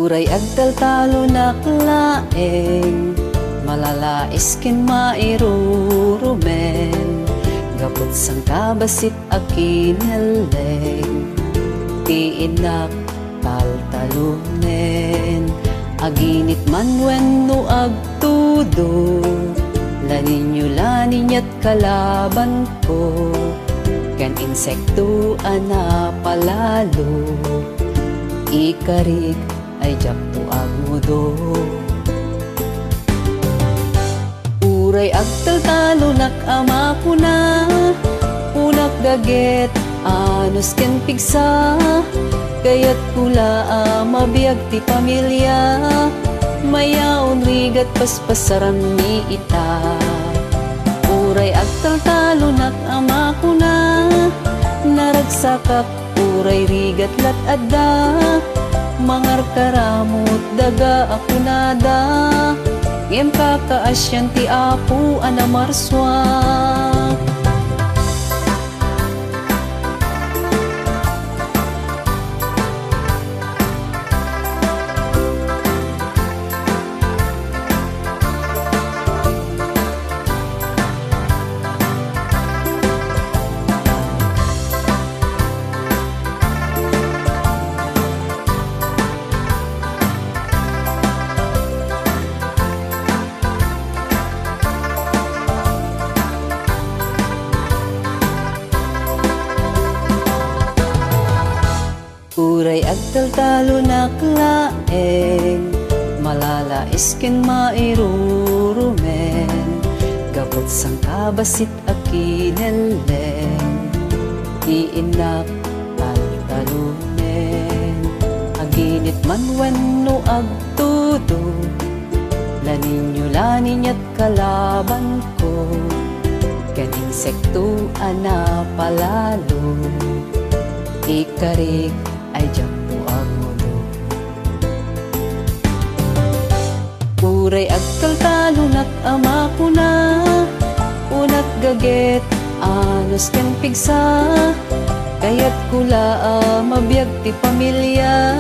Uray agtaltalo naklaeng malalais ken mairurumen gapot sang kabasit akineleng ti inak taltalunen aginit man wenno agtudo laninyo laninyat kalaban ko ken insekto ana palalo ikarig ay jakto agmudo uray agtaltalo nakama ko na unak gaget anos ken pigsa kayat kula mabiyag ti pamilya mayaon rigat paspasaran ni ita uray agtaltalo nakama ko na naragsakak uray rigat lat adda mangarkaramot daga ako nada ngem kakaasyan ti apo anamarswa uray agtaltalo naklaeng malalais ken mairurumen gapot sang kabasit akineleng iinak taltalunen aginit man wenno agtudo laninyo laninyat kalaban ko ken insekto ana palalo ikarig ay jakto agmudo uray agtaltalo nakama ko na unak gaget anos ken pigsa kayat kula mabiyag ti pamilya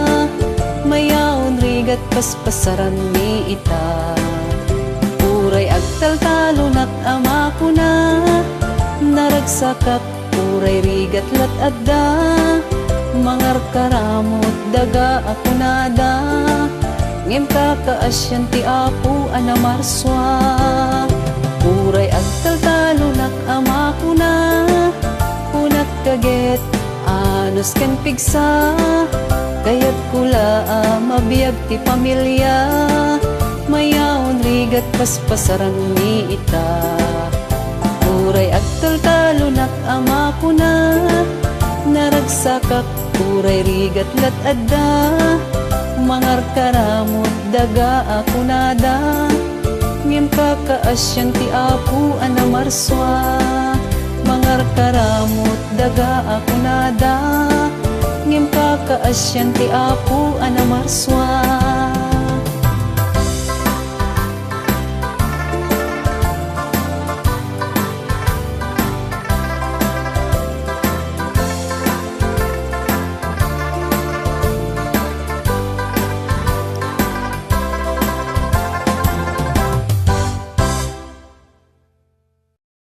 mayaon rigat paspasaran ni ita uray agtaltalo nakama ko na naragsakak uray rigat lat adda mangarkaramot daga ako nada ngem kakaasyan ti apo anamarswa uray agtaltalo nakama ko na unak kaget anos ken pigsa kayat kula mabiyag ti pamilya mayaon rigat paspasaran ni ita uray agtaltalo nakama ko na naragsakak uray rigat lat adda mangarkaramot daga ako nada ngem kakaasyan ti apo anamarswa mangarkaramot daga ako nada ngem kakaasyan ti apo anamarswa